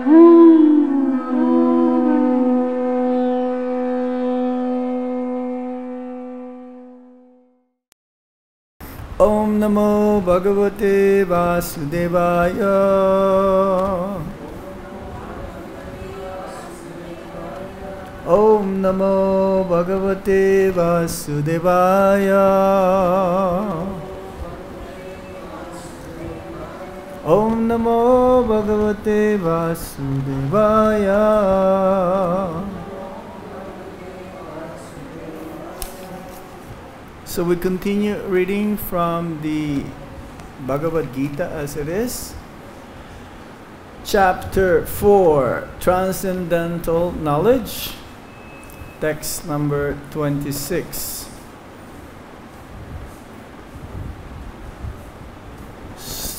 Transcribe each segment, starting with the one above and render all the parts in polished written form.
Om Namo Bhagavate Vasudevaya. Om Namo Bhagavate Vasudevaya. Om Namo Bhagavate Vasudevaya. So we continue reading from the Bhagavad-Gita as it is. Chapter 4, Transcendental Knowledge. Text number 26.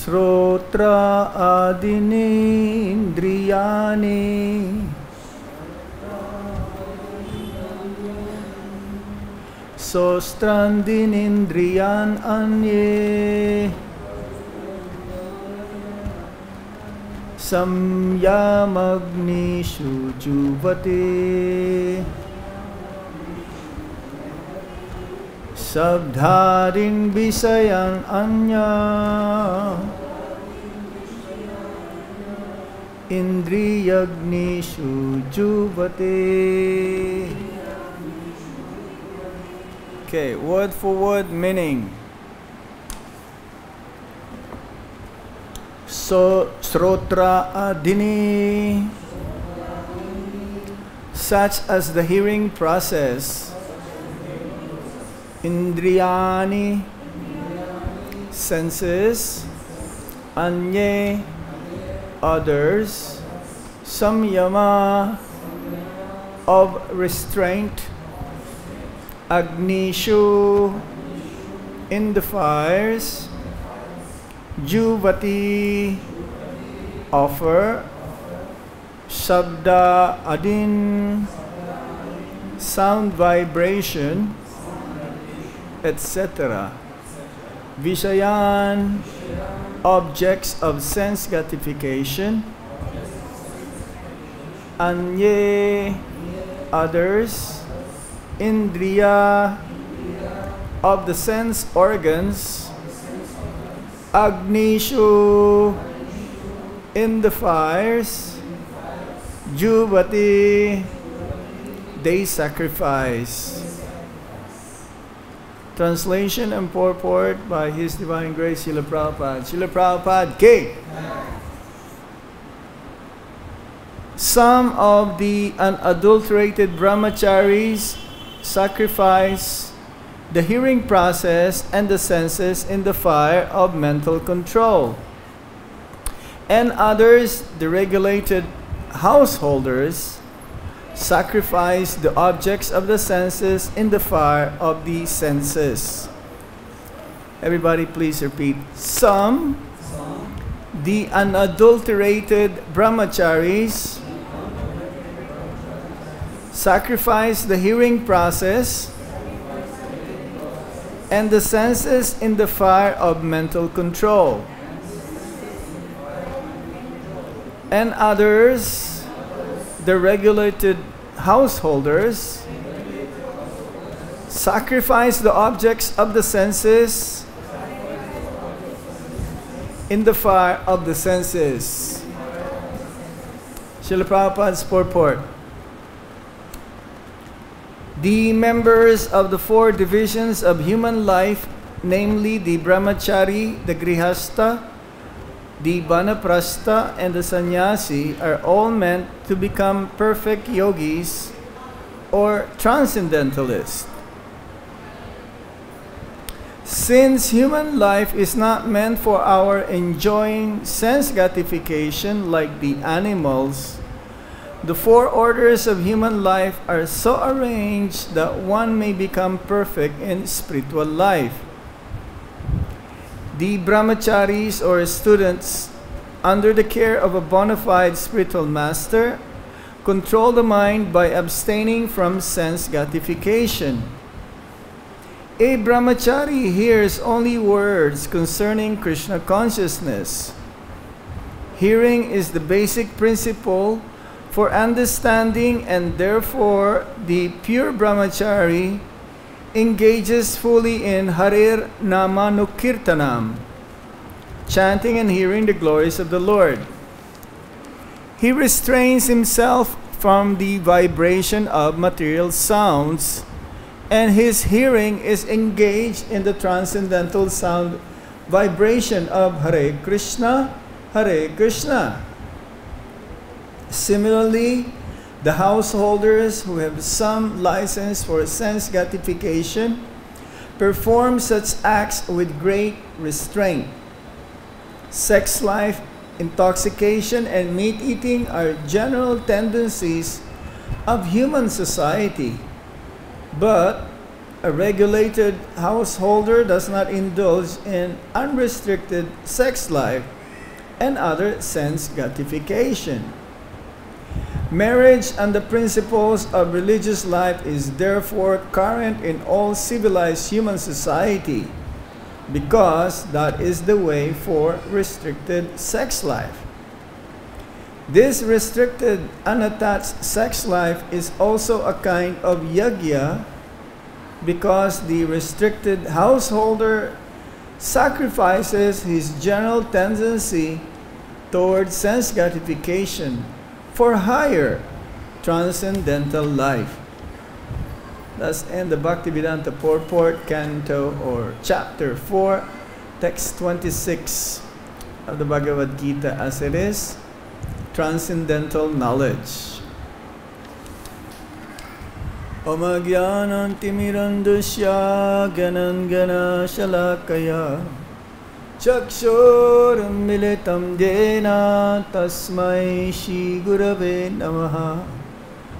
Srotra adini indriyani sostrandin indriyan anye samyamagnishu juvate sabdharin visayan anya indriyagnishu juvate. Okay, word for word meaning. So, srotra adini, such as the hearing process. Indriyani, senses. Anye, others. Samyama, of restraint. Agnishu, in the fires. Juvati, offer. Shabda adin, sound vibration, etc. Vishayan, objects of sense gratification. Anye, others. Indriya, of the sense organs. Agnishu, in the fires. Juvati, they sacrifice. Translation and purport by His Divine Grace Srila Prabhupada. Srila Prabhupada K. Some of the unadulterated brahmacharis sacrifice the hearing process and the senses in the fire of mental control. And others, the regulated householders, sacrifice the objects of the senses in the fire of the senses. Everybody please repeat. Some, the unadulterated brahmacharis, sacrifice the hearing process and the senses in the fire of mental control. And others, the regulated householders, sacrifice the objects of the senses in the fire of the senses. Srila Prabhupada's purport. The members of the four divisions of human life, namely the brahmachari, the grihastha, the vanaprastha, and the sannyasi, are all meant to become perfect yogis or transcendentalists. Since human life is not meant for our enjoying sense gratification like the animals, the four orders of human life are so arranged that one may become perfect in spiritual life. The brahmacharis or students, under the care of a bona fide spiritual master, control the mind by abstaining from sense gratification. A brahmachari hears only words concerning Krishna consciousness. Hearing is the basic principle for understanding, and therefore the pure brahmachari engages fully in Harir Namanukirtanam, chanting and hearing the glories of the Lord. He restrains himself from the vibration of material sounds, and his hearing is engaged in the transcendental sound vibration of Hare Krishna, Hare Krishna. Similarly, the householders who have some license for sense gratification perform such acts with great restraint. Sex life, intoxication, and meat eating are general tendencies of human society, but a regulated householder does not indulge in unrestricted sex life and other sense gratification. Marriage and the principles of religious life is therefore current in all civilized human society, because that is the way for restricted sex life. This restricted, unattached sex life is also a kind of yajna, because the restricted householder sacrifices his general tendency toward sense gratification for higher transcendental life. Thus end the Bhaktivedanta Purport, Canto or Chapter 4, Text 26 of the Bhagavad-Gita as it is, Transcendental Knowledge. Om Jnanam Timirandasya Gyananjana Shalakaya Chakshuram Militam Jena Tasmai Shri Gurave Namaha.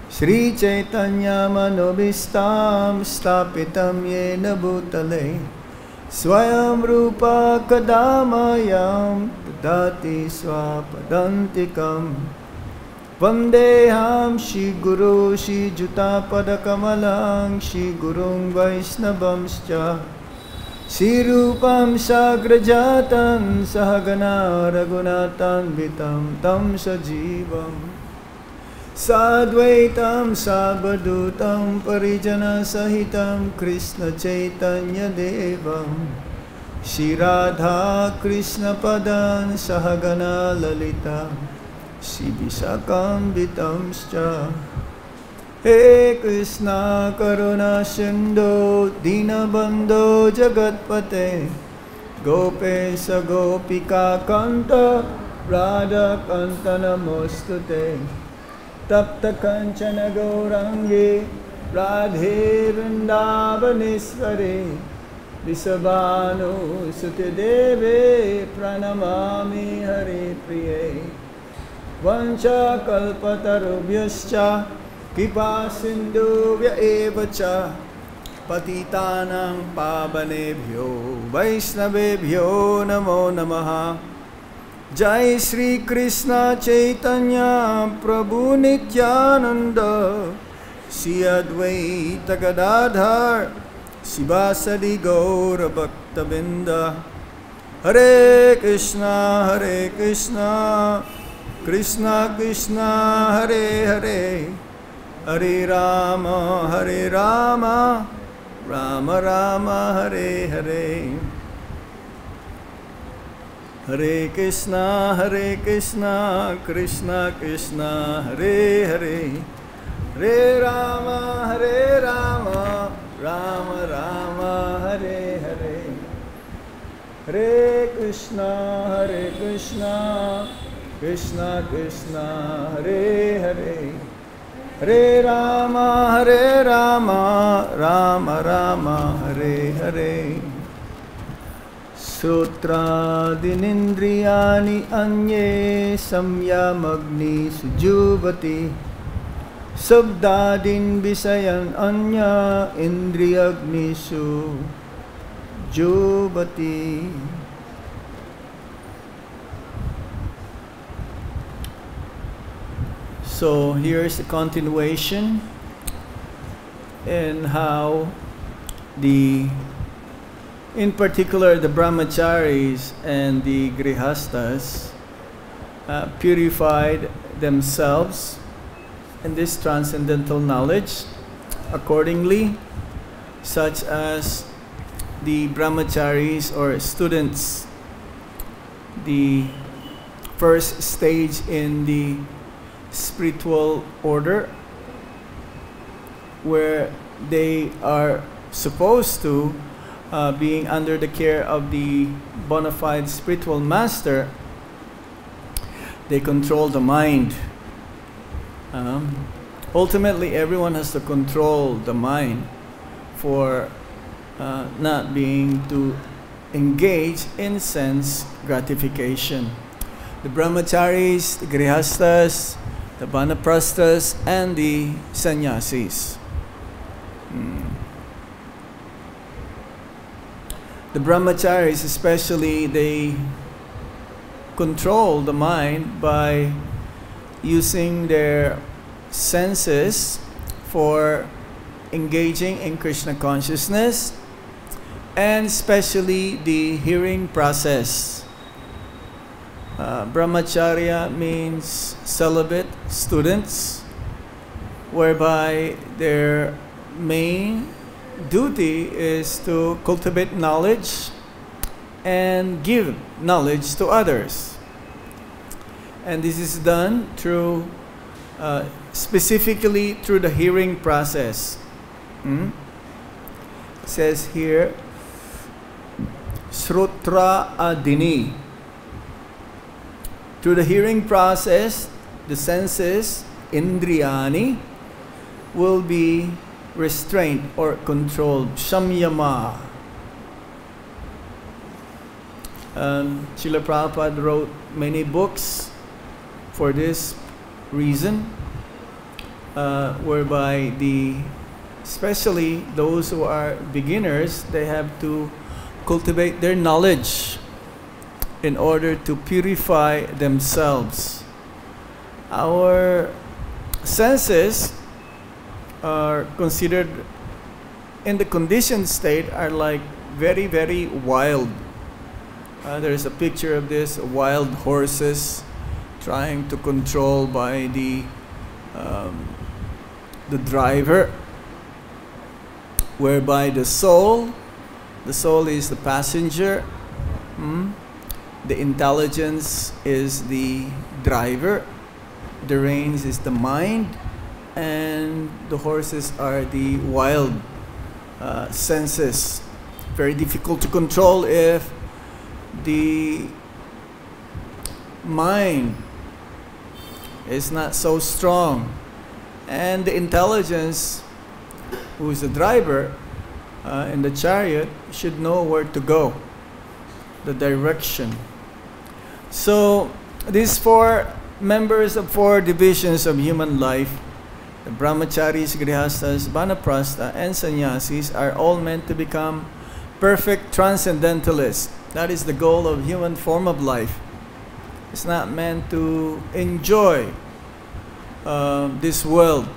Shri Chaitanya Manobhistam Stapitam Yena Bhutale Swayam Rupa Kadamayam Tadati Swapadantikam Vandeham Shri Guru Shri Juta Padakamalang Shri Gurung Vaisnavamscha Shri Rupam Sagrajatan Sahagana Raghunatan Vitam Tam Sajivam Sadvaitam Sabhadutam Parijana Sahitam Krishna Chaitanya Devam Shri Radha Krishna Padan Sahagana Lalita Shri Visakam Vitamscha. He Krishna Karuna Sindhu Dinabandho Jagatpate Gopesha Gopika Kanta Radha Kanta Namostute Tapta Kanchana Gaurangi Radhe Vrindavaneshwari Visabhanu Sutideve Pranamami Hari Priye Vancha Kalpatarubhyascha Kipa Sindhuvya Evacha Patitanam Pavanebhyo Vaisnavebhyo Namo Namaha. Jai Shri Krishna Chaitanya Prabhu Nityananda Shri Advaita Gadadhar Sivasadi Gaura Bhaktavinda. Hare Krishna Krishna Krishna Hare Hare Hare Rama Rama Rama Hare Hare. Hare Krishna Krishna Krishna Hare Hare Hare Rama Rama Rama Hare Hare. Hare Krishna Krishna Krishna Hare Hare Hare Rama Rama Rama Hare Hare. Sutradinindriyani anye samyamagni sujuvati Sabdadin visayan anya indriyagnisu juvati. So here's a continuation in how in particular the brahmacharis and the grihastas purified themselves in this transcendental knowledge accordingly, such as the brahmacharis or students, the first stage in the spiritual order, where they are supposed to being under the care of the bona fide spiritual master. They control the mind. Ultimately, everyone has to control the mind for not being to engage in sense gratification. The brahmacharis, the grihastas, the vanaprasthas, and the sannyasis. The brahmacharis especially, they control the mind by using their senses for engaging in Krishna consciousness, and especially the hearing process. Brahmacharya means celibate students, whereby their main duty is to cultivate knowledge and give knowledge to others. And this is done through, specifically through the hearing process. It says here, Srutra Adini. Through the hearing process, the senses, Indriyani, will be restrained or controlled. Shamyama. Srila Prabhupada wrote many books for this reason, whereby especially those who are beginners, they have to cultivate their knowledge in order to purify themselves. Our senses are considered, in the conditioned state, are like very, very wild. There's a picture of this, wild horses trying to control by the driver, whereby the soul is the passenger, the intelligence is the driver, the reins is the mind, and the horses are the wild senses. Very difficult to control if the mind is not so strong, and the intelligence, who is the driver in the chariot, should know where to go, the direction. So these four members of four divisions of human life, the brahmacharis, grihastas, vanaprastha, and sannyasis, are all meant to become perfect transcendentalists. That is the goal of human form of life. It's not meant to enjoy this world.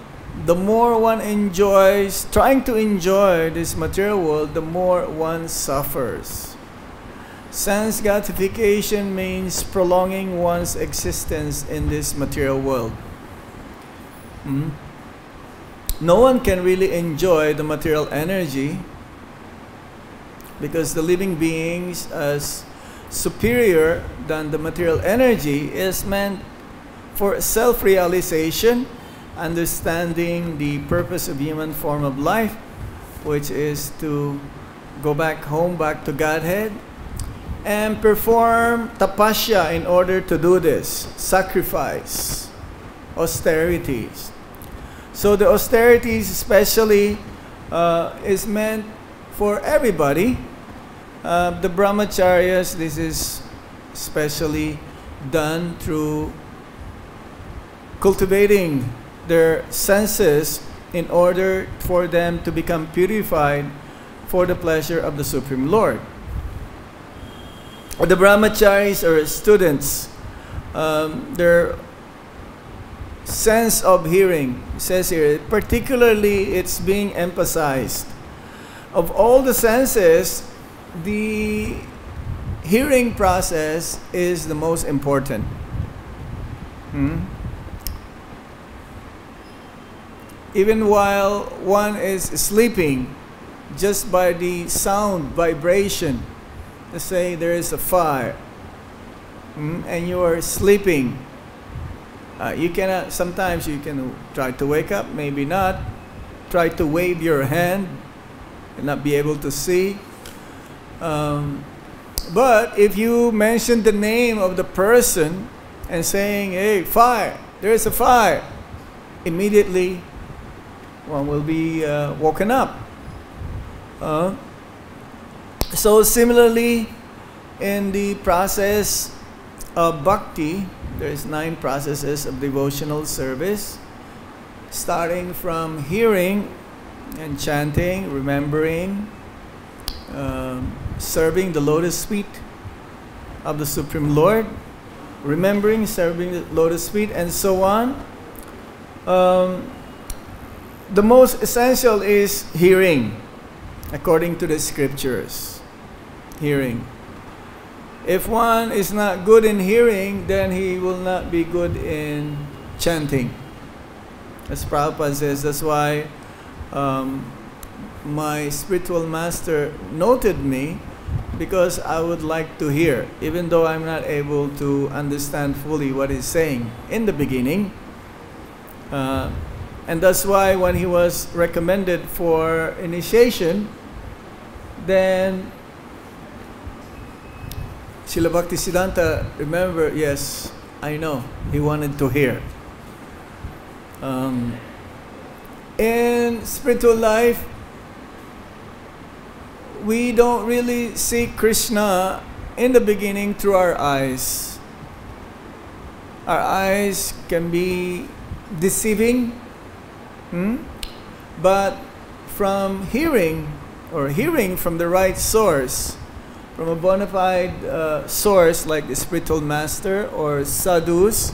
The more one enjoys, trying to enjoy this material world, the more one suffers. Sense gratification means prolonging one's existence in this material world. No one can really enjoy the material energy, because the living beings as superior than the material energy is meant for self-realization, understanding the purpose of human form of life, which is to go back home, back to Godhead, and perform tapasya in order to do this, sacrifice, austerities. So the austerities especially is meant for everybody. The brahmacharyas, this is especially done through cultivating their senses in order for them to become purified for the pleasure of the Supreme Lord. The brahmacharis or students, their sense of hearing, it says here, particularly it's being emphasized. Of all the senses, the hearing process is the most important. Hmm? Even while one is sleeping, just by the sound vibration, let's say there is a fire, and you are sleeping, you cannot, sometimes you can try to wake up, maybe not, try to wave your hand and not be able to see. But if you mention the name of the person and saying, hey, fire, there is a fire, immediately one will be woken up. So similarly, in the process of bhakti, there's 9 processes of devotional service, starting from hearing and chanting, remembering, serving the lotus feet of the Supreme Lord, remembering, serving the lotus feet, and so on. The most essential is hearing, according to the scriptures. Hearing. If one is not good in hearing, then he will not be good in chanting. As Prabhupada says, that's why my spiritual master noted me, because I would like to hear, even though I'm not able to understand fully what he's saying in the beginning. And that's why when he was recommended for initiation, then Srila Bhaktisiddhanta, remember, yes, I know, he wanted to hear. In spiritual life, we don't really see Krishna in the beginning through our eyes. Our eyes can be deceiving, but from hearing, or hearing from the right source, from a bona fide source like the spiritual master or sadhus,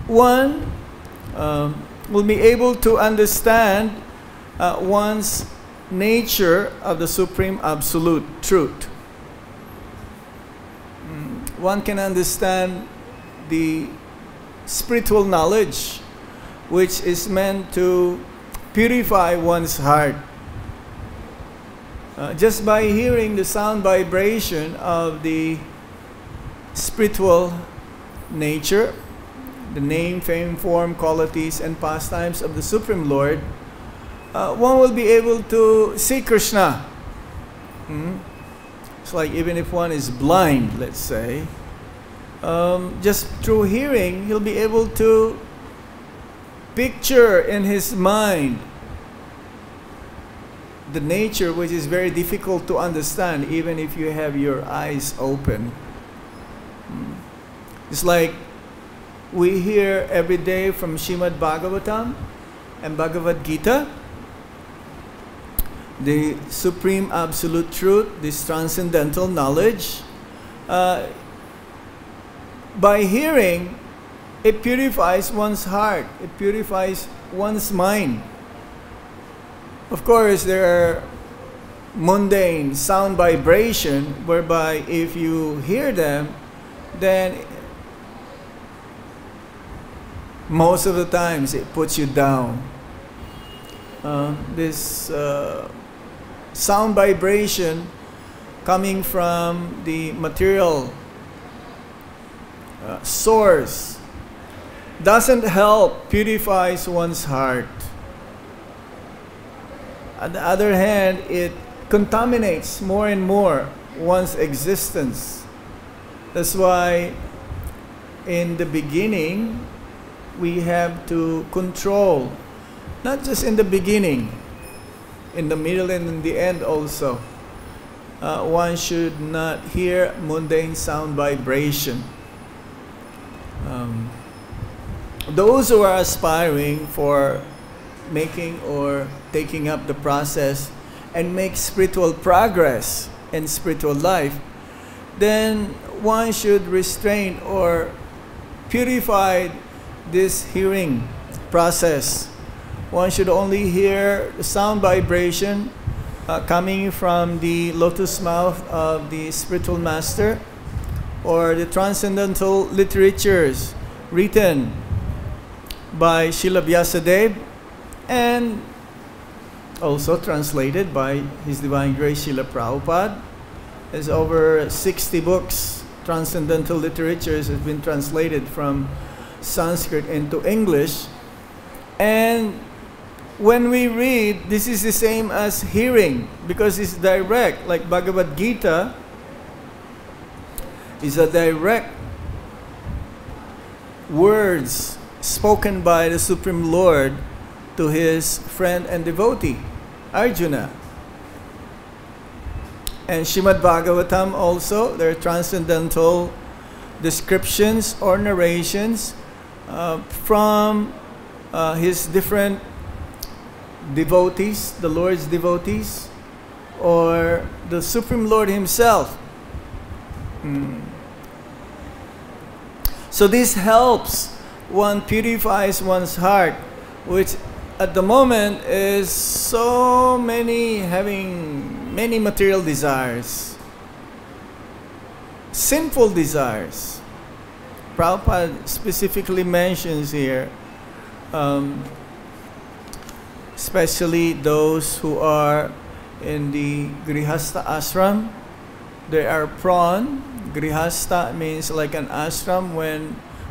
one will be able to understand one's nature of the Supreme Absolute Truth. One can understand the spiritual knowledge which is meant to purify one's heart. Just by hearing the sound vibration of the spiritual nature, the name, fame, form, qualities, and pastimes of the Supreme Lord, one will be able to see Krishna. It's like even if one is blind, let's say, just through hearing, he'll be able to picture in his mind the nature which is very difficult to understand even if you have your eyes open. It's like we hear every day from Srimad Bhagavatam and Bhagavad-Gita, the Supreme Absolute Truth, this transcendental knowledge. By hearing, it purifies one's heart, it purifies one's mind. Of course, there are mundane sound vibration whereby if you hear them, then most of the times it puts you down. This sound vibration coming from the material source doesn't help purifies one's heart. On the other hand, it contaminates more and more one's existence. That's why in the beginning, we have to control, not just in the beginning, in the middle and in the end also. One should not hear mundane sound vibration. Those who are aspiring for making or taking up the process and make spiritual progress in spiritual life, then one should restrain or purify this hearing process. One should only hear the sound vibration coming from the lotus mouth of the spiritual master, or the transcendental literatures written by Srila Vyasadeva and also translated by His Divine Grace Srila Prabhupada. There's over 60 books, transcendental literatures has been translated from Sanskrit into English. And when we read, this is the same as hearing because it's direct, like Bhagavad-Gita is a direct words spoken by the Supreme Lord to his friend and devotee, Arjuna. And Srimad Bhagavatam also, there are transcendental descriptions or narrations from his different devotees, the Lord's devotees, or the Supreme Lord himself. So this helps one purifies one's heart, which at the moment is so many having many material desires, sinful desires. Prabhupada specifically mentions here, especially those who are in the Grihastha ashram. They are prone. Grihastha means like an ashram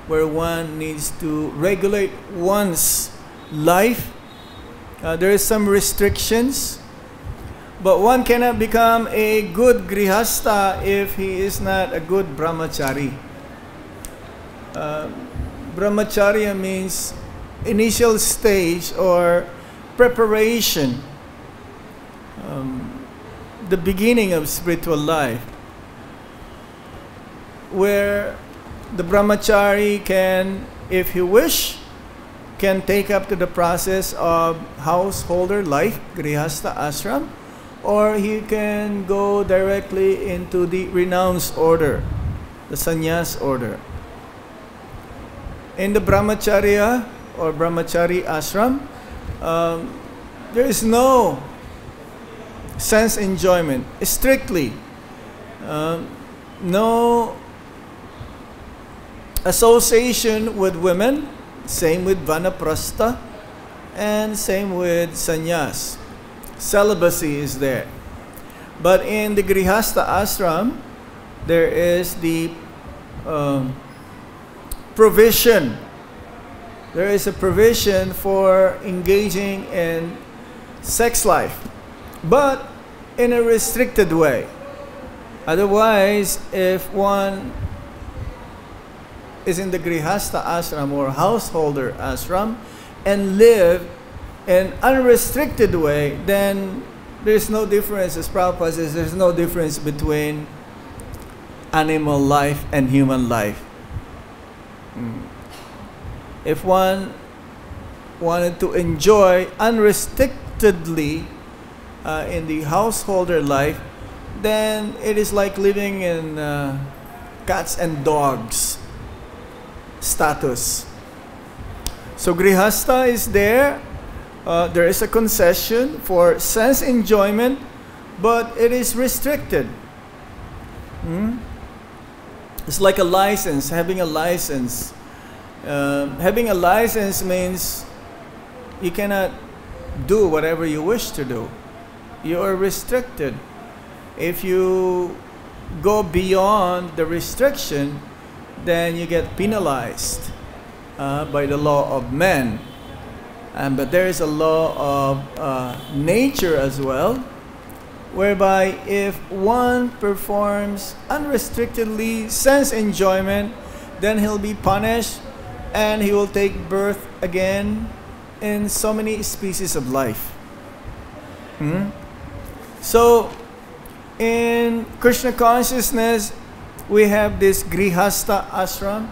where one needs to regulate one's life. There is some restrictions, but one cannot become a good Grihastha if he is not a good Brahmachari. Brahmacharya means initial stage or preparation, the beginning of spiritual life, where the brahmachari can, if he wish, can take up to the process of householder life, grihastha ashram, or he can go directly into the renounced order, the sannyas order. In the brahmacharya or brahmachari ashram, there is no sense enjoyment, strictly. No association with women, same with vanaprastha, and same with sannyas. Celibacy is there. But in the grihastha ashram, there is the provision. There is a provision for engaging in sex life, but in a restricted way. Otherwise, if one is in the grihastha ashram or householder ashram and live in unrestricted way, then there's no difference, as Prabhupada says, there's no difference between animal life and human life. If one wanted to enjoy unrestrictedly in the householder life, then it is like living in cats and dogs status. So grihastha is there. There is a concession for sense enjoyment, but it is restricted. It's like a license, having a license. Having a license means you cannot do whatever you wish to do. You are restricted. If you go beyond the restriction, then you get penalized by the law of man. But there is a law of nature as well, whereby if one performs unrestrictedly sense enjoyment, then he'll be punished and he will take birth again in so many species of life. So in Krishna consciousness, we have this grihastha ashram.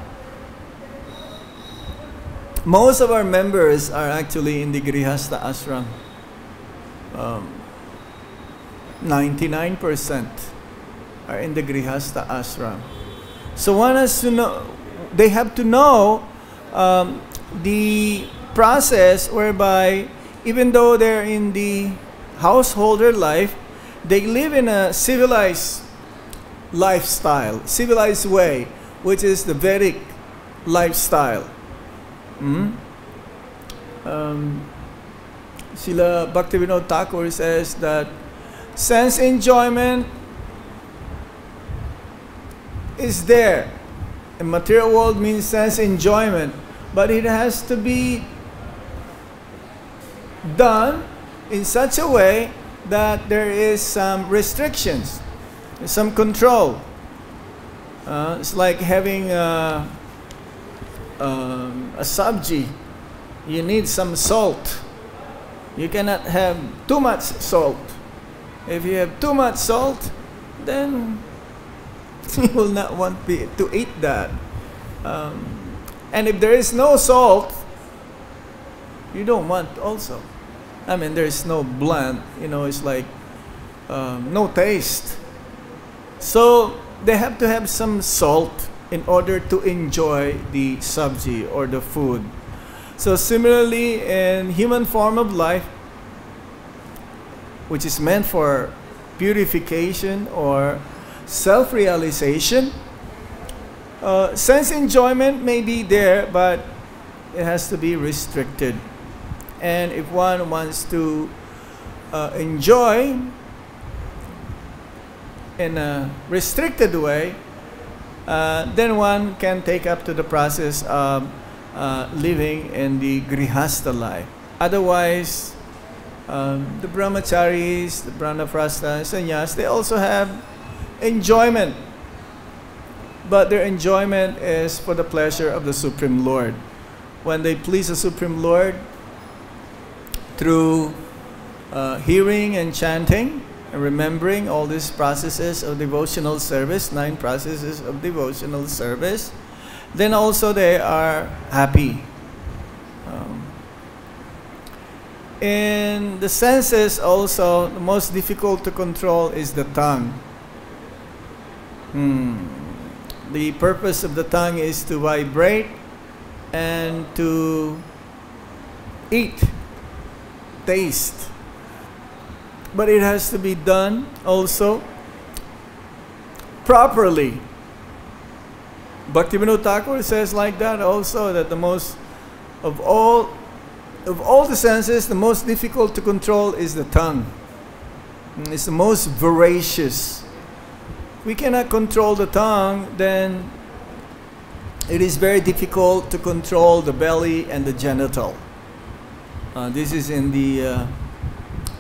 Most of our members are actually in the grihastha ashram. 99% are in the grihastha ashram. So one has to know, they have to know the process whereby even though they're in the householder life, they live in a civilized lifestyle, civilized way, which is the Vedic lifestyle. Srila Bhaktivinoda Thakur says that sense enjoyment is there. The material world means sense enjoyment, but it has to be done in such a way that there is some restrictions, some control. It's like having a sabji. You need some salt. You cannot have too much salt. If you have too much salt, then you will not want to eat that. And if there is no salt, you don't want also. I mean, there is no bland, it's like no taste. So they have to have some salt in order to enjoy the sabji or the food. So similarly, in human form of life, which is meant for purification or self-realization, sense enjoyment may be there, but it has to be restricted. And if one wants to enjoy in a restricted way, then one can take up to the process of living in the grihastha life. Otherwise, the brahmacharis, the brahmaprastha, sannyas, they also have enjoyment, but their enjoyment is for the pleasure of the Supreme Lord. When they please the Supreme Lord through hearing and chanting and remembering all these processes of devotional service, 9 processes of devotional service, then also they are happy. In the senses also, the most difficult to control is the tongue. The purpose of the tongue is to vibrate and to eat, taste. But it has to be done also properly. Bhaktivinoda Thakur says like that also, that the most of all the senses, the most difficult to control is the tongue. It's the most voracious. If we cannot control the tongue, then it is very difficult to control the belly and the genital. This is in the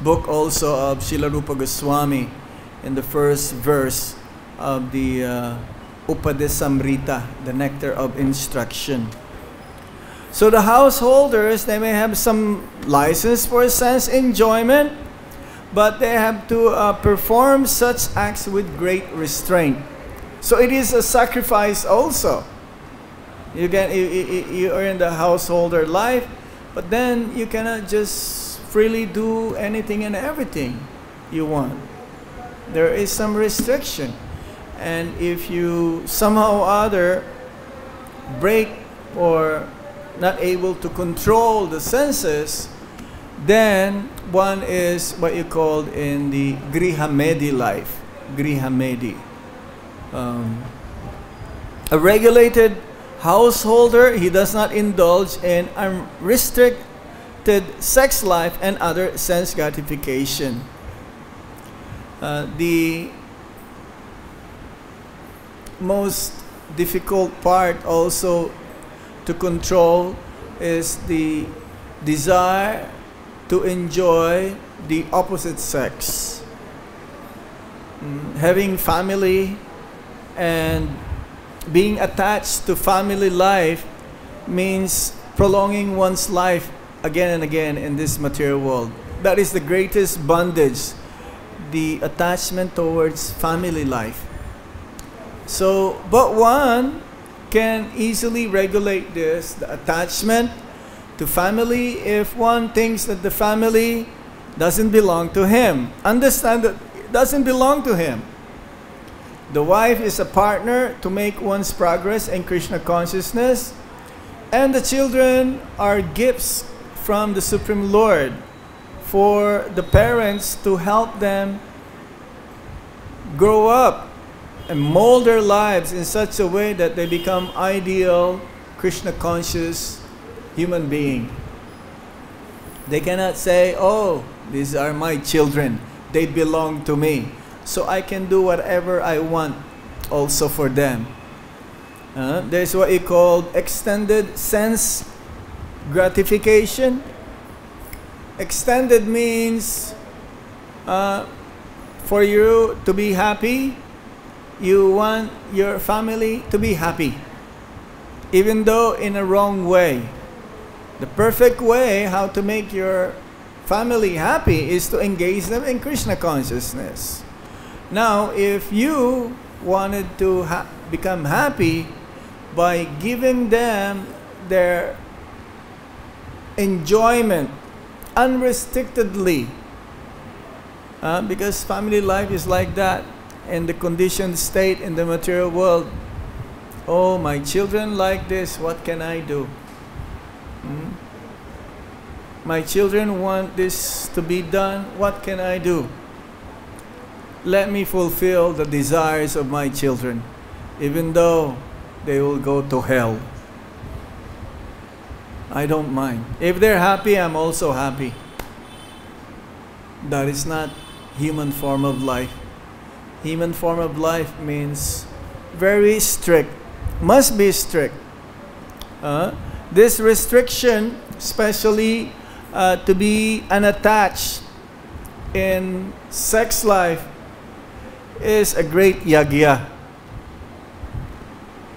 book also of Srila Rupa Goswami, in the first verse of the Upadesamrita, the nectar of instruction. So the householders, they may have some license for sense enjoyment, but they have to perform such acts with great restraint. So it is a sacrifice also. You are in the householder life, but then you cannot just freely do anything and everything you want. There is some restriction. And if you somehow or other break or not able to control the senses, then one is what you call in the grihamedi life. Grihamedi. A regulated householder, he does not indulge in unrestricted sex life and other sense gratification. The most difficult part also to control is the desire to enjoy the opposite sex. Having family and being attached to family life means prolonging one's life again and again in this material world. That is the greatest bondage, the attachment towards family life. So, but one can easily regulate this, the attachment to family, if one thinks that the family doesn't belong to him. Understand that it doesn't belong to him. The wife is a partner to make one's progress in Krishna consciousness, and the children are gifts from the Supreme Lord for the parents to help them grow up and mold their lives in such a way that they become ideal, Krishna-conscious human being. They cannot say, oh, these are my children, they belong to me, so I can do whatever I want also for them. There's what you call extended sense gratification. Extended means for you to be happy, you want your family to be happy, even though in a wrong way. The perfect way how to make your family happy is to engage them in Krishna consciousness. Now, if you wanted to become happy by giving them their enjoyment unrestrictedly, because family life is like that in the conditioned state in the material world. Oh, my children like this, what can I do? My children want this to be done, what can I do? Let me fulfill the desires of my children, even though they will go to hell. I don't mind. If they're happy, I'm also happy. That is not human form of life. Human form of life means very strict, must be strict. This restriction, especially to be unattached in sex life, is a great yagya,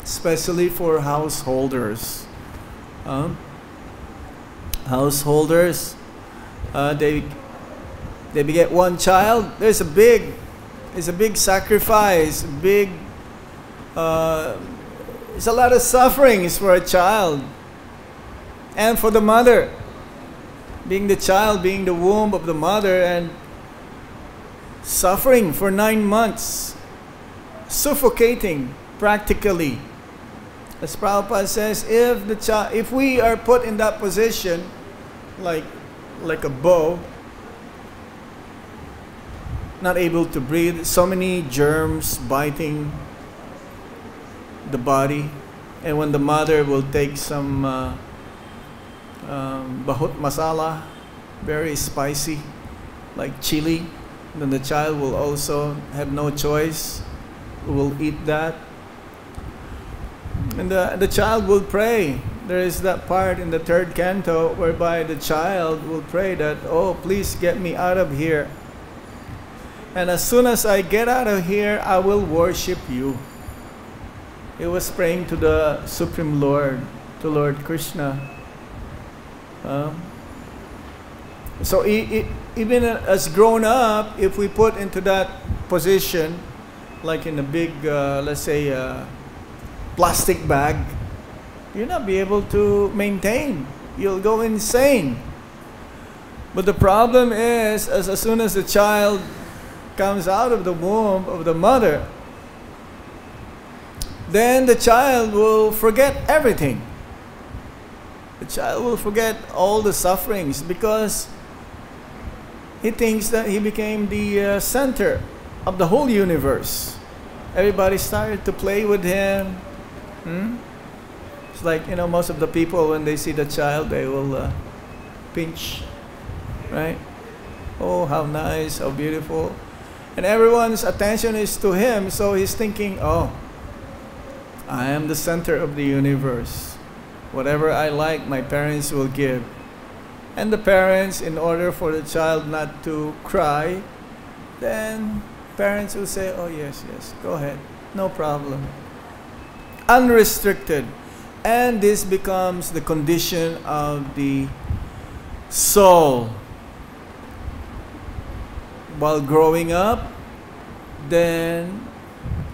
especially for householders. Householders, they beget one child. There's a big sacrifice, it's a lot of sufferings for a child and for the mother, being the child, being the womb of the mother, and suffering for 9 months, suffocating practically. As Prabhupada says, if we are put in that position, like a bow, not able to breathe, so many germs biting the body, and when the mother will take some bahut masala, very spicy, like chili, then the child will also have no choice, will eat that. And the child will pray. There is that part in the 3rd canto whereby the child will pray that, oh, please get me out of here. And as soon as I get out of here, I will worship you. He was praying to the Supreme Lord, to Lord Krishna. So even as grown up, if we put into that position, like in a big, let's say, plastic bag, you'll not be able to maintain. You'll go insane. But the problem is, as soon as the child comes out of the womb of the mother, then the child will forget everything. The child will forget all the sufferings because he thinks that he became the center of the whole universe. Everybody started to play with him. It's like, most of the people, when they see the child, they will pinch, right? Oh, how nice, how beautiful. And everyone's attention is to him, so he's thinking, oh, I am the center of the universe. Whatever I like, my parents will give. And the parents, in order for the child not to cry, then parents will say, oh yes, go ahead, no problem. Unrestricted. And this becomes the condition of the soul. While growing up, then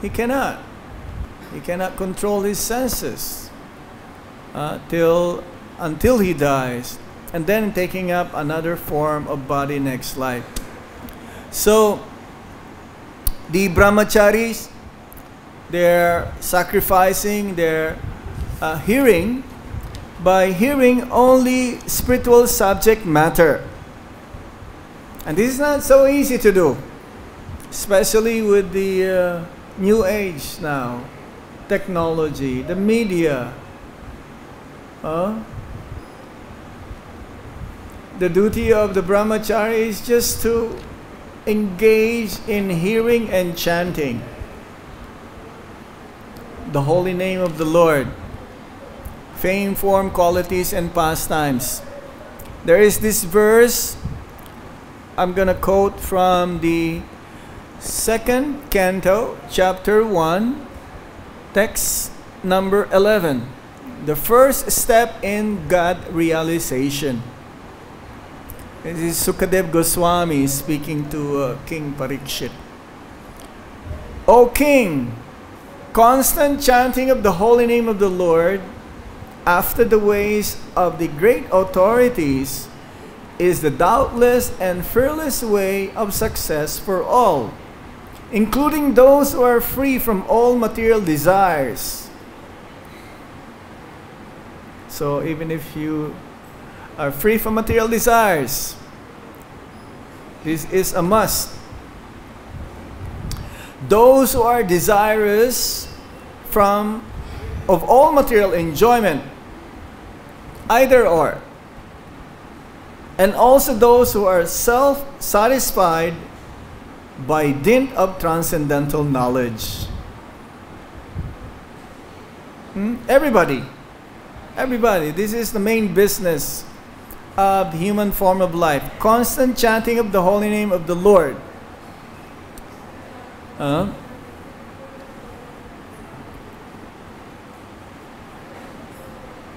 he cannot control his senses until he dies, and then taking up another form of body next life. So the brahmacharis, they're sacrificing their hearing by hearing only spiritual subject matter. And this is not so easy to do, especially with the New age now, technology, the media. The duty of the brahmachari is just to engage in hearing and chanting the holy name of the Lord, fame, form, qualities, and pastimes. There is this verse I'm going to quote from the 2nd canto, chapter 1, text number 11. The first step in God realization. This is Sukadev Goswami speaking to King Parikshit. O King, constant chanting of the holy name of the Lord after the ways of the great authorities is the doubtless and fearless way of success for all, including those who are free from all material desires. So even if you are free from material desires, this is a must. Those who are desirous of all material enjoyment, either or, and also those who are self-satisfied by dint of transcendental knowledge. Everybody, this is the main business of the human form of life. Constant chanting of the holy name of the Lord.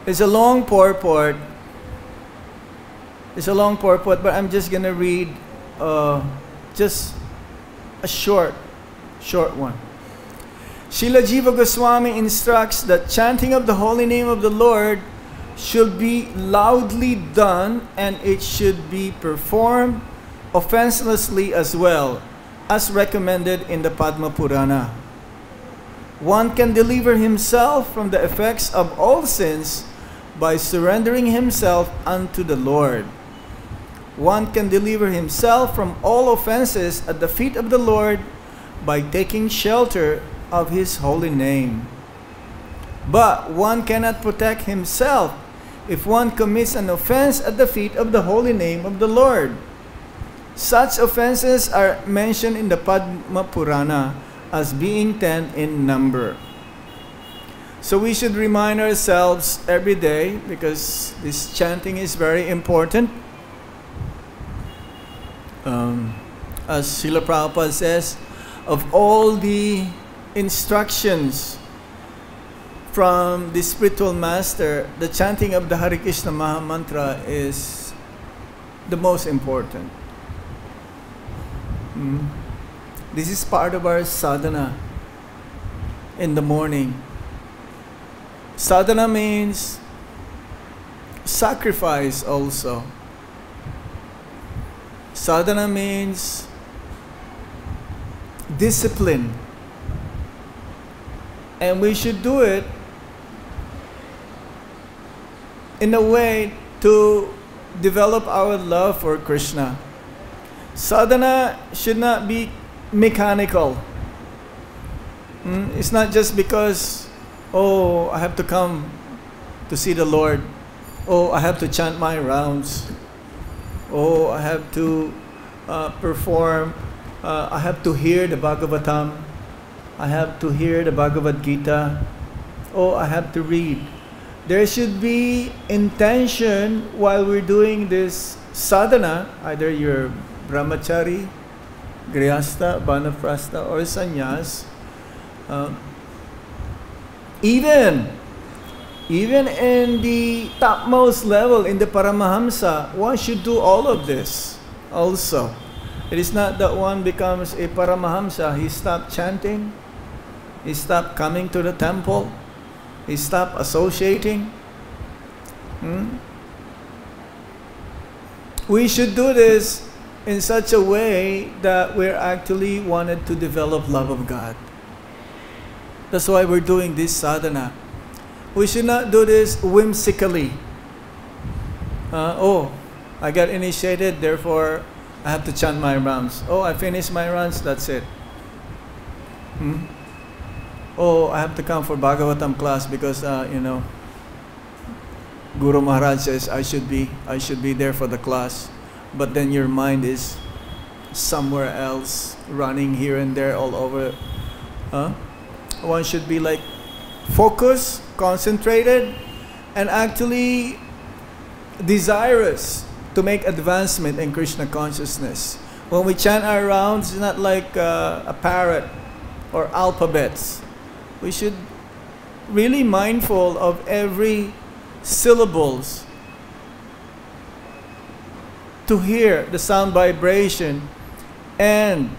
It's a long purport. But I'm just going to read just a short one. Srila Jiva Goswami instructs that chanting of the holy name of the Lord should be loudly done, and it should be performed offenselessly as well, as recommended in the Padma Purana. One can deliver himself from the effects of all sins by surrendering himself unto the Lord. One can deliver himself from all offenses at the feet of the Lord by taking shelter of his holy name. But one cannot protect himself if one commits an offense at the feet of the holy name of the Lord. Such offenses are mentioned in the Padma Purana as being 10 in number. So we should remind ourselves every day, because this chanting is very important. As Srila Prabhupada says, of all the instructions from the spiritual master, the chanting of the Hare Krishna Maha Mantra is the most important. This is part of our sadhana in the morning. Sadhana means sacrifice also. Sadhana means discipline. And we should do it in a way to develop our love for Krishna. Sadhana should not be mechanical. It's not just because, oh, I have to come to see the Lord. Oh, I have to chant my rounds. Oh, I have to perform. I have to hear the Bhagavatam. I have to hear the Bhagavad-Gita. Oh, I have to read. There should be intention while we're doing this sadhana. Either you're brahmachari, grihastha, vanaprastha, or sannyas. Even in the topmost level, in the Paramahamsa, one should do all of this also. It is not that one becomes a Paramahamsa, he stopped chanting, he stopped coming to the temple, he stopped associating. We should do this in such a way that we're actually wanted to develop love of God. That's why we're doing this sadhana. We should not do this whimsically. Oh, I got initiated, therefore I have to chant my rounds. Oh, I finished my rounds, that's it. oh, I have to come for Bhagavatam class because you know, Guru Maharaj says I should be there for the class, but then your mind is somewhere else, running here and there all over. One should be like focused, concentrated, and actually desirous to make advancement in Krishna consciousness. When we chant our rounds, it's not like a parrot or alphabets. We should really mindful of every syllables to hear the sound vibration and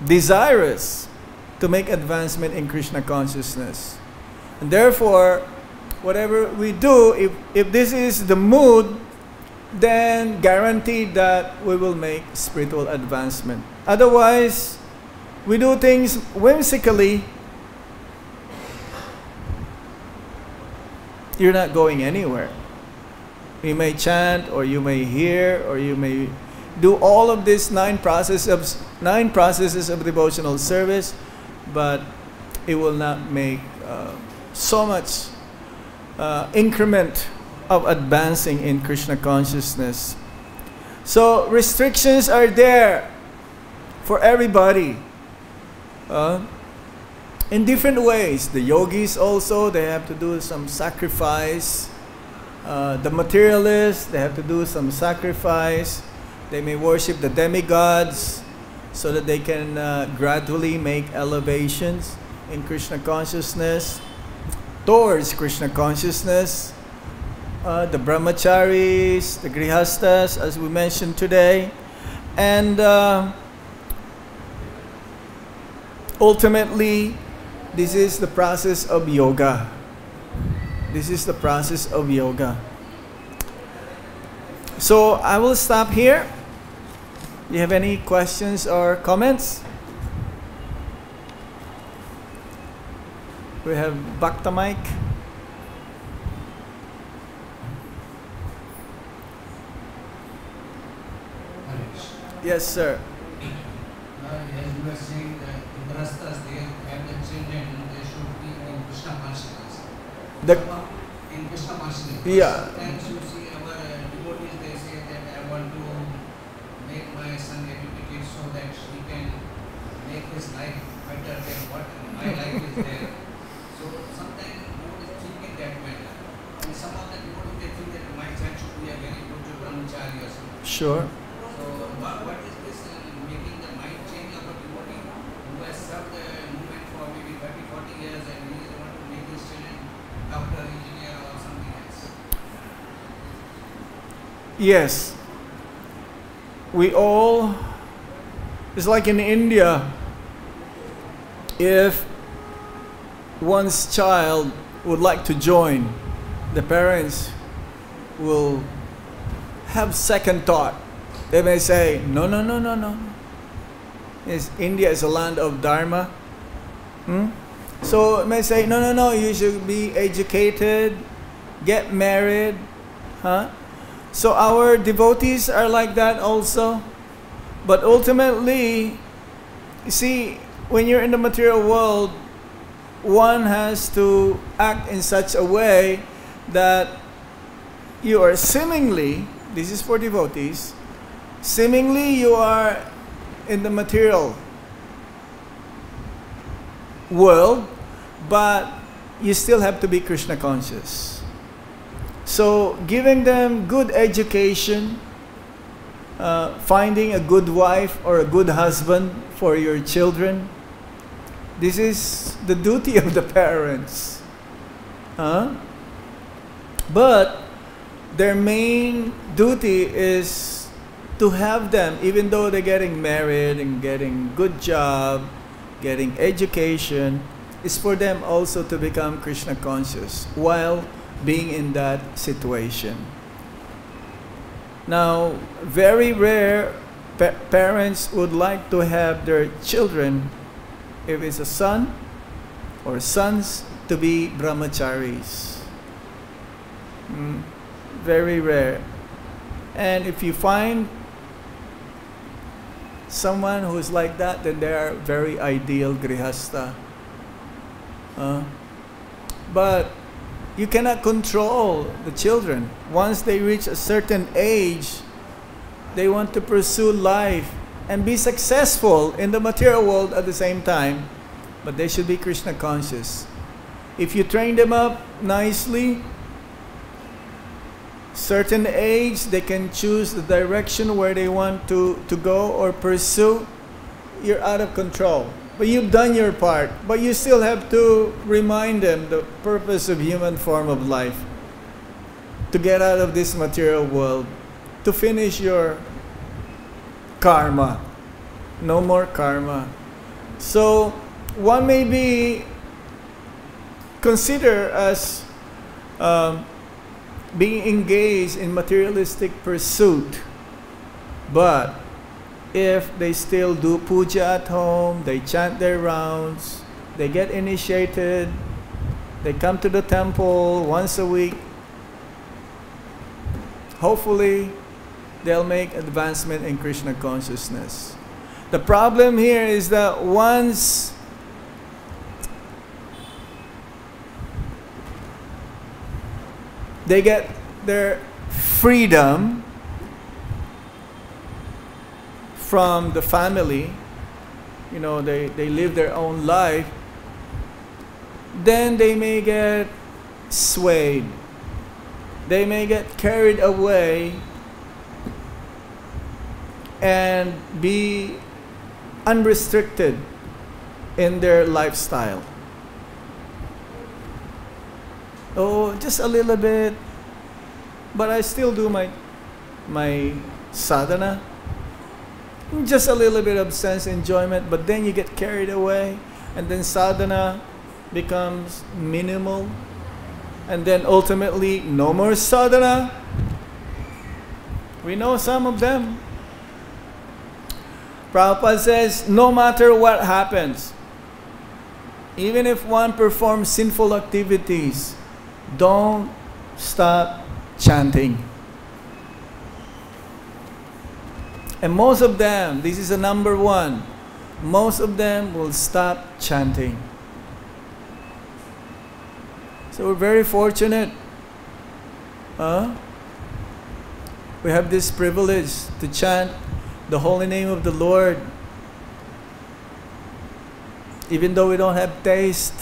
desirous to make advancement in Krishna consciousness. And therefore, whatever we do, if this is the mood, then guaranteed that we will make spiritual advancement. Otherwise, we do things whimsically, you're not going anywhere. You may chant, or you may hear, or you may do all of these nine processes of devotional service, but it will not make so much increment of advancing in Krishna consciousness. So restrictions are there for everybody in different ways. The yogis also, they have to do some sacrifice. The materialists, they have to do some sacrifice. They may worship the demigods so that they can gradually make elevations in Krishna consciousness, towards Krishna consciousness. The brahmacharis, the grihastas, as we mentioned today, and ultimately, this is the process of yoga. This is the process of yoga. So I will stop here. Do you have any questions or comments? We have Bhakta Mike. Yes, sir. As you were saying that the Grastas, they have the children, they should be in Krishna consciousness. In Krishna consciousness. Yeah. Sometimes you see our devotees, they say that I want to make my son educated so that he can make his life better than what my life is there. So sometimes devotees think in that manner. And some of the devotees, they think that my child should be a very good brahmachari or something. Sure. So what is this making the mind change of a devotee who has served the movement for maybe 30-40 years and he want to make his children doctor, engineer or something else? Yes. We all, it's like in India, if one's child would like to join, the parents will have second thought. They may say, no. India is a land of Dharma. So it may say, no, you should be educated, get married. So our devotees are like that also. But ultimately, you see, when you're in the material world, one has to act in such a way that you are seemingly, this is for devotees, seemingly you are in the material world, but you still have to be Krishna conscious. So giving them good education, finding a good wife or a good husband for your children, this is the duty of the parents. But their main duty is to have them, even though they're getting married and getting good job, getting education, is for them also to become Krishna conscious while being in that situation. Now, very rare parents would like to have their children, if it's a son or sons, to be brahmacharis. Very rare. And if you find someone who is like that, then they are very ideal grihasta. But you cannot control the children. Once they reach a certain age, they want to pursue life and be successful in the material world at the same time. But they should be Krishna conscious. If you train them up nicely, certain age, they can choose the direction where they want to go or pursue. You're out of control. But you've done your part. But you still have to remind them the purpose of human form of life. To get out of this material world. To finish your karma. No more karma. So, one may be considered as being engaged in materialistic pursuit. But if they still do puja at home, they chant their rounds, they get initiated, they come to the temple once a week, hopefully they'll make advancement in Krishna consciousness. The problem here is that once they get their freedom from the family, you know, they live their own life, then they may get swayed. They may get carried away and be unrestricted in their lifestyle. Oh, just a little bit, but I still do my sadhana. Just a little bit of sense enjoyment, but then you get carried away, and then sadhana becomes minimal, and then ultimately no more sadhana. We know some of them. Prabhupada says, no matter what happens, even if one performs sinful activities, don't stop chanting. And most of them, this is the number one, most of them will stop chanting. So we're very fortunate. We have this privilege to chant the holy name of the Lord. Even though we don't have taste,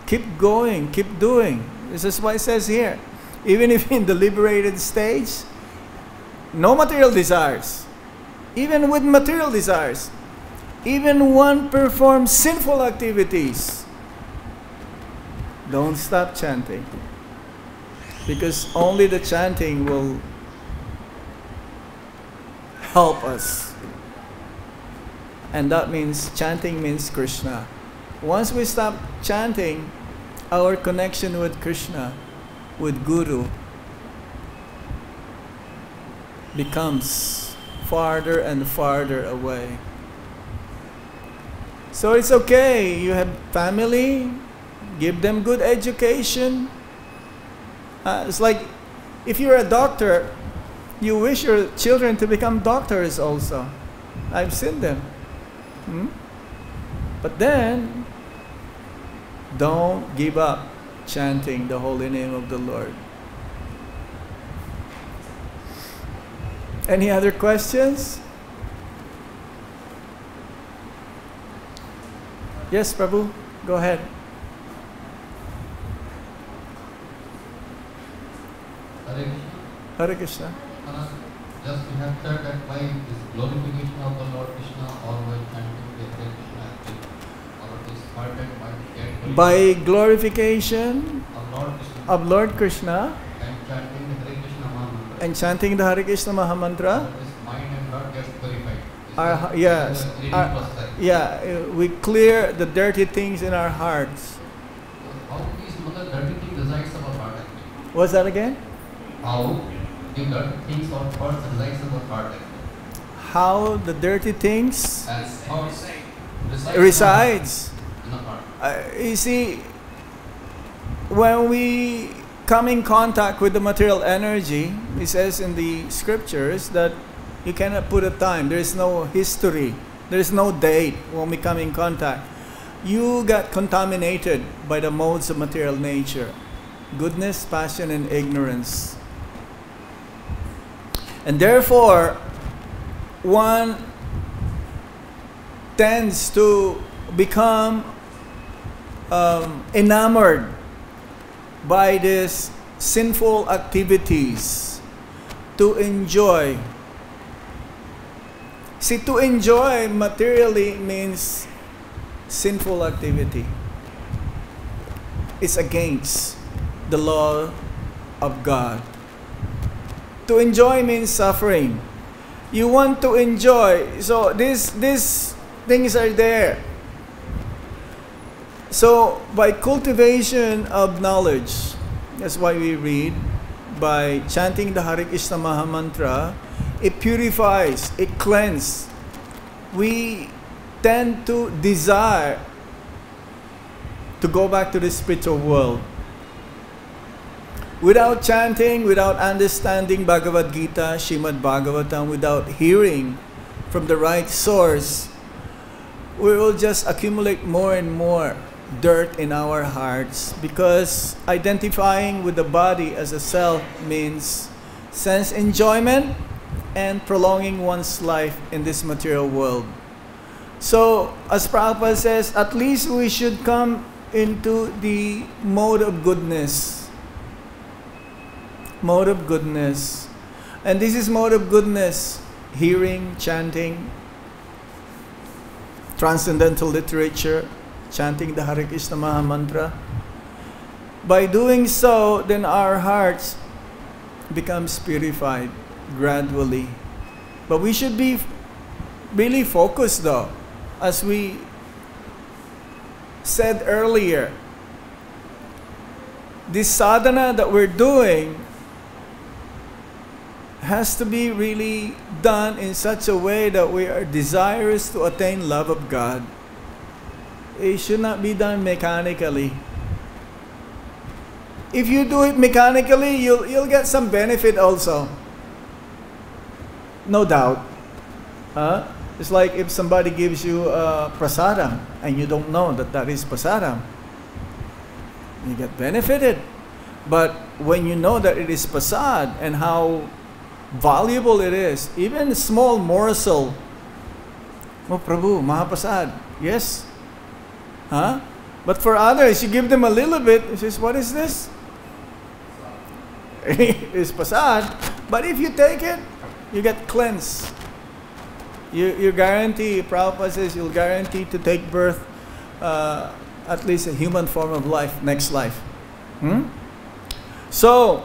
keep going, keep doing. This is what it says here. Even if in the liberated stage, no material desires. Even with material desires, even one performs sinful activities, don't stop chanting. Because only the chanting will help us. And that means, chanting means Krishna. Once we stop chanting, our connection with Krishna, with Guru, becomes farther and farther away. So it's okay, you have family, give them good education. It's like if you're a doctor, you wish your children to become doctors also. I've seen them. But then, don't give up chanting the holy name of the Lord. Any other questions? Yes, Prabhu, go ahead. Hare Krishna. Just we have said that by this glorification of the Lord Krishna or by chanting the Hare Krishna active, or this hearted might get by glorification of Lord Krishna and chanting the Hare Krishna Mahamantra, and chanting the Hare Krishna Mahamantra, this mind and heart gets purified. Yes, we clear the dirty things in our hearts. How these dirty things resides of our heart actually? What's that again? How the dirty things or thoughts resides of our heart actually? How the dirty things As how resides. in the heart. You see, when we come in contact with the material energy, it says in the scriptures that you cannot put a time. There is no history. There is no date when we come in contact. you got contaminated by the modes of material nature: goodness, passion, and ignorance. And therefore, one tends to become enamored by these sinful activities to enjoy. See, to enjoy materially means sinful activity. It's against the law of God. To enjoy means suffering. You want to enjoy, so these things are there. So by cultivation of knowledge, that's why we read, by chanting the Hare Krishna Maha Mantra, it purifies, it cleanses. We tend to desire to go back to the spiritual world. Without chanting, without understanding Bhagavad-Gita, Srimad Bhagavatam, without hearing from the right source, we will just accumulate more and more dirt in our hearts, because identifying with the body as a self means sense enjoyment and prolonging one's life in this material world. So, as Prabhupada says, at least we should come into the mode of goodness. Mode of goodness. And this is mode of goodness: hearing, chanting, transcendental literature, chanting the Hare Krishna Maha Mantra. By doing so, then our hearts becomes purified gradually. But we should be really focused though. As we said earlier, this sadhana that we're doing has to be really done in such a way that we are desirous to attain love of God. It should not be done mechanically. If you do it mechanically, you'll get some benefit also. No doubt. It's like if somebody gives you prasadam and you don't know that that is prasadam, you get benefited. But when you know that it is prasad and how valuable it is, even a small morsel, oh Prabhu, Mahaprasad, yes. But for others, you give them a little bit, it says, what is this? It's prasad. But if you take it, you get cleansed. You guarantee, Prabhupada says, you'll guarantee to take birth, at least a human form of life, next life. So,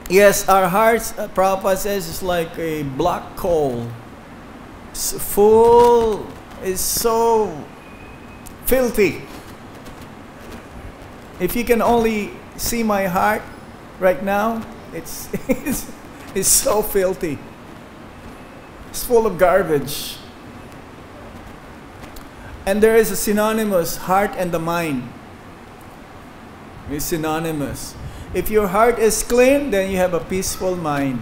yes, our hearts, Prabhupada says, is like a black coal. It's full, it's so filthy. If you can only see my heart right now, it's so filthy. It's full of garbage. And there is a synonymous, heart and the mind. It's synonymous. If your heart is clean, then you have a peaceful mind.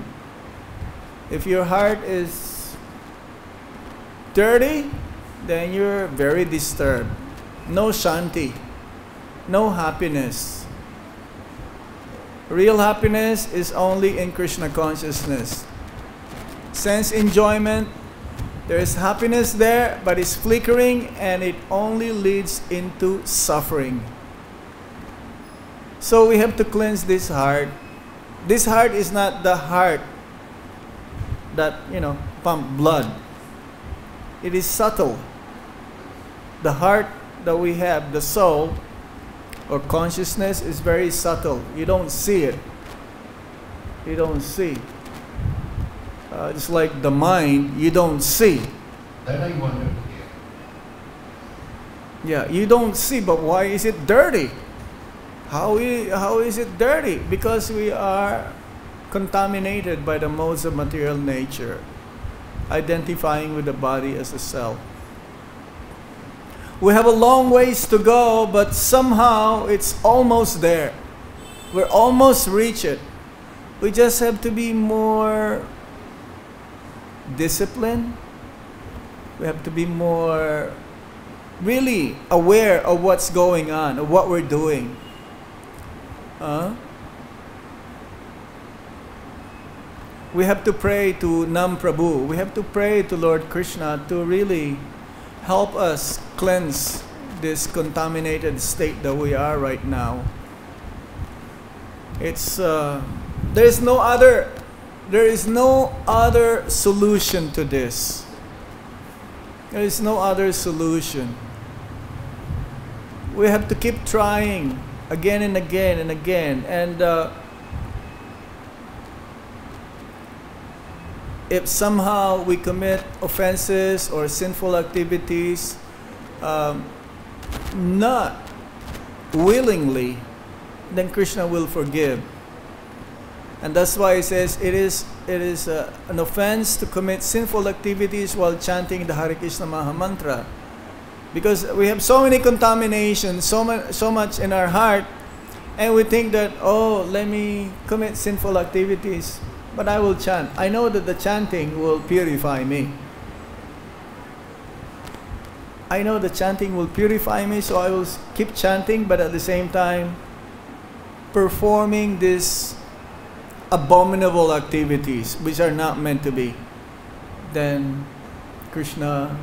If your heart is dirty, then you're very disturbed. No shanti, no happiness. Real happiness is only in Krishna consciousness. Sense enjoyment, there is happiness there, but it's flickering and it only leads into suffering. So we have to cleanse this heart. This heart is not the heart that, pump blood. It is subtle. The heart that we have, the soul or consciousness, is very subtle. You don't see it. You don't see. It's like the mind, you don't see. That I wanted to hear. Yeah, you don't see, but why is it dirty? How is it dirty? Because we are contaminated by the modes of material nature, identifying with the body as a self. We have a long ways to go, but somehow it's almost there. We're almost reached it. We just have to be more disciplined. We have to be more really aware of what's going on, of what we're doing. We have to pray to Nam Prabhu. We have to pray to Lord Krishna to really help us cleanse this contaminated state that we are right now. It's there is no other solution to this. There is no other solution. We have to keep trying again and again and again. And if somehow we commit offenses or sinful activities, not willingly, then Krishna will forgive. And that's why it says it is an offense to commit sinful activities while chanting the Hare Krishna Maha Mantra. Because we have so many contaminations, so much in our heart, and we think that, oh, let me commit sinful activities, but I will chant. I know that the chanting will purify me. I know the chanting will purify me, so I will keep chanting, but at the same time performing these abominable activities which are not meant to be. Then Krishna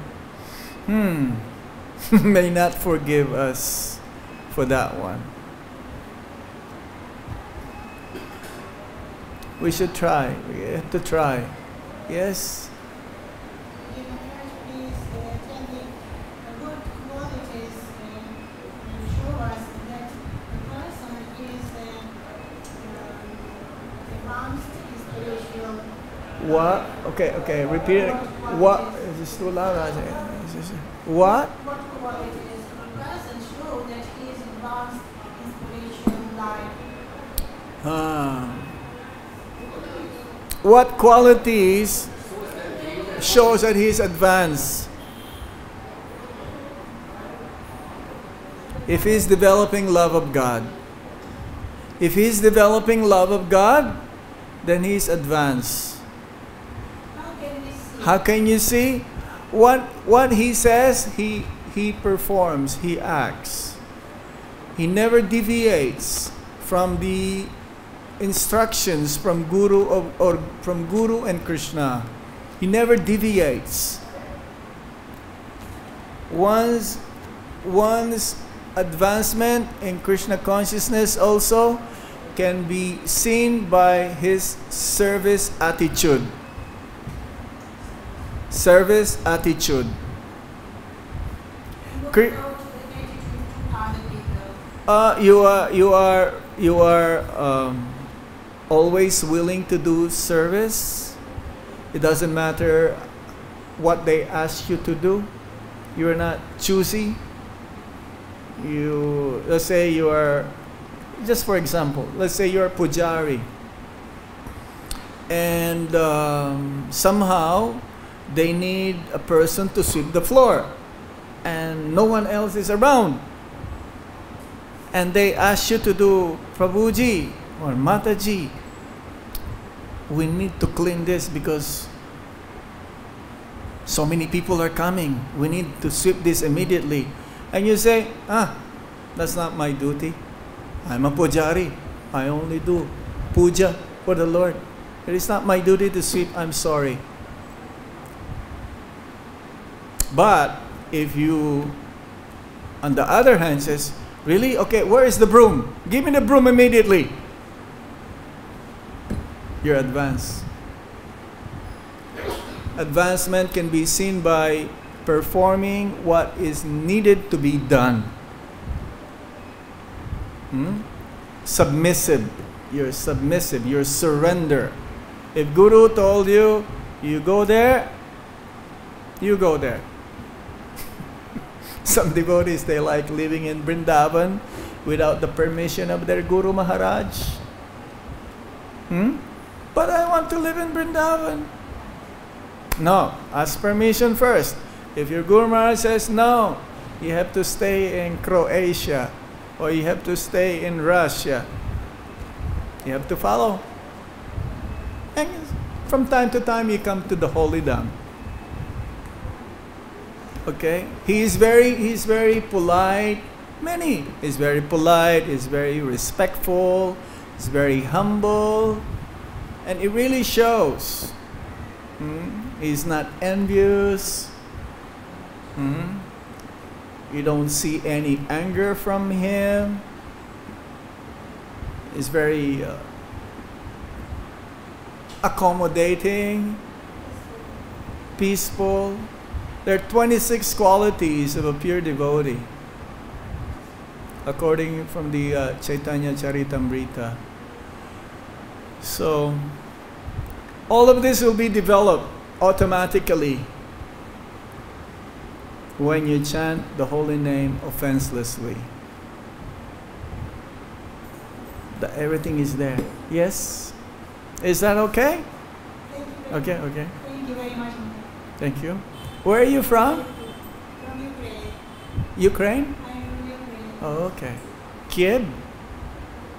may not forgive us for that one. We should try. We have to try. Yes? What? Okay, repeat it. What? Is this too loud? What? What qualities a person show that he is advanced in spiritual life? What qualities shows that he is advanced? If he is developing love of God. If he is developing love of God, then he is advanced. How can you see? What he says, he performs, he acts. He never deviates from the instructions from Guru or from Guru and Krishna. He never deviates. One's advancement in Krishna consciousness also can be seen by his service attitude. Service attitude. You are always willing to do service. It doesn't matter what they ask you to do. You are not choosy. Let's say you are, just for example, let's say you're a pujari, and somehow they need a person to sweep the floor and no one else is around, and they ask you to do, Prabhuji or Mataji, we need to clean this because so many people are coming, we need to sweep this immediately. And you say, that's not my duty. I'm a pujari. I only do puja for the Lord. It is not my duty to sweep. I'm sorry. But if you, on the other hand, says, really? Okay, where is the broom? Give me the broom immediately. You're advanced. Advancement can be seen by performing what is needed to be done. Submissive. You're submissive. You're surrender. If Guru told you, you go there, you go there. Some devotees, they like living in Vrindavan without the permission of their Guru Maharaj. But I want to live in Vrindavan. No, ask permission first. If your Guru Maharaj says no, you have to stay in Croatia or you have to stay in Russia, you have to follow. And from time to time you come to the Holy Dham. Okay, he's very polite. He's very polite. He's very respectful. He's very humble, and it really shows. He's not envious. You don't see any anger from him. He's very accommodating, peaceful. There are 26 qualities of a pure devotee, according from the Chaitanya Charitamrita. So, all of this will be developed automatically when you chant the holy name offenselessly. Everything is there. Yes? Is that okay? Thank you. Okay, okay. Thank you very much. Thank you. Where are you from? From Ukraine. Ukraine? I'm from Ukraine. Oh, okay. Kiev?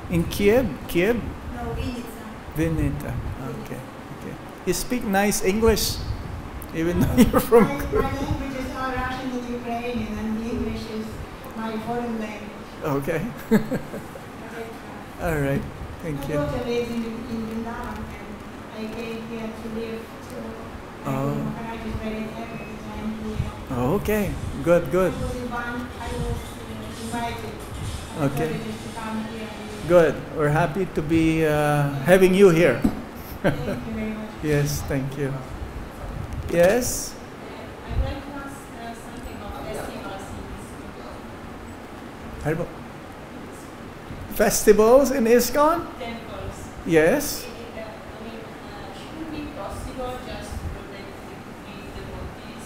In Kiev? Kiev? No, Vinnytsia. Vinnytsia. Okay, okay. You speak nice English, even though you're from My languages are Russian and Ukrainian, and English is my foreign language. Okay. All right. Thank My you. daughter lives in Vrindavan, and I came here to live, so I was very happy that I'm here. Oh, okay. Good, good. I was invited Okay. to come here. Good. We're happy to be having you here. Thank you very much. Yes, thank you. Yes? I'd like to ask something about festivals in Harbo. Festivals in ISKCON? temples. Yes. Shouldn't it be possible just to protect the devotees?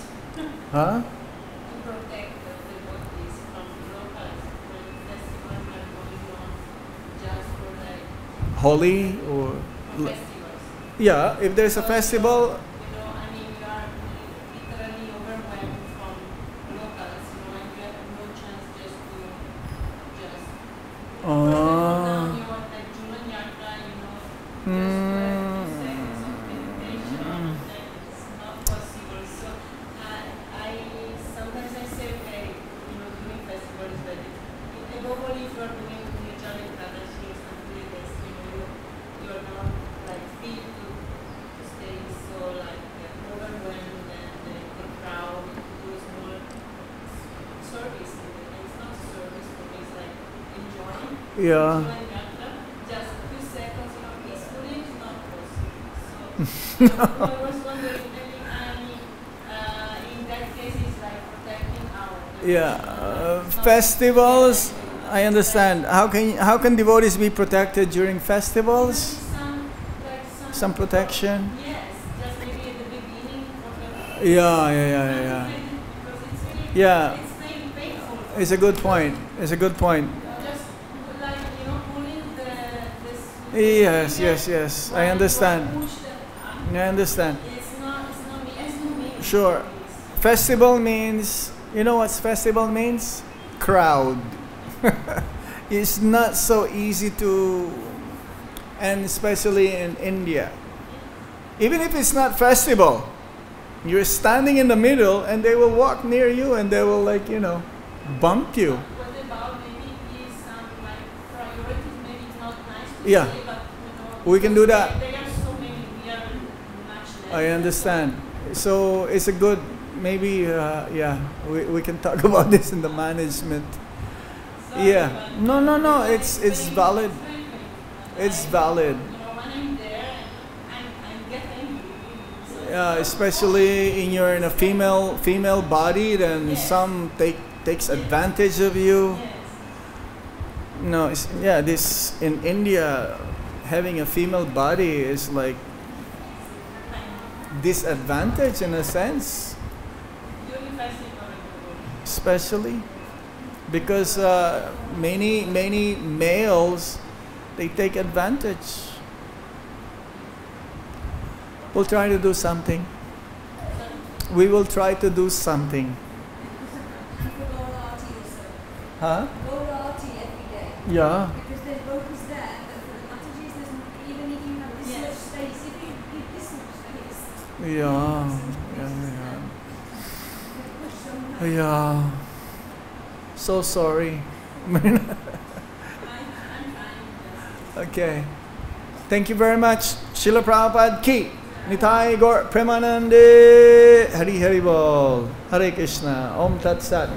Huh? To protect the devotees from locals when festivals are going on just for like Holy or... festivals. Yeah, if there's a festival... We are literally overwhelmed from locals, and you have no chance just to just Yeah. just 2 seconds, peacefully is not possible. So I was wondering, in that case, it's like protecting our. Yeah. Festivals, I understand. How can devotees be protected during festivals? Some protection? Yes, just maybe at the beginning. Yeah. Because it's really, Yeah. it's maybe painful. It's a good point. It's a good point. Just like, pulling Yes. I understand. I understand. It's not me. Sure. Festival means, you know what festival means? Crowd. It's not so easy to, and especially in India. Even if it's not festival, you're standing in the middle and they will walk near you and they will bump you. What about maybe some priorities? Maybe it's not nice to Yeah. say, but We can do that. There are so many. We are much less. I understand. So it's a good, maybe, we can talk about this in the management. Sorry, Yeah. but No, it's valid. very painful. It's valid. When I'm there, I'm getting. Yeah, especially in a female body, then Yes. some takes advantage of you. Yes. No, this in India, having a female body is like disadvantage in a sense, During festival, especially because many males, they take advantage. We'll try to do something. We will try to do something. Huh? Go to RT every day. Yeah. Because there's vocals there, but for the messages, even if you have this Yes. much space, if you give this much space, Yeah. push so Yeah. So sorry. I'm fine. Okay. Thank you very much. Srila Prabhupada ki. Nitai Gaur Premanande. Hari Hari Bol. Hare Krishna. Om Tat Sat.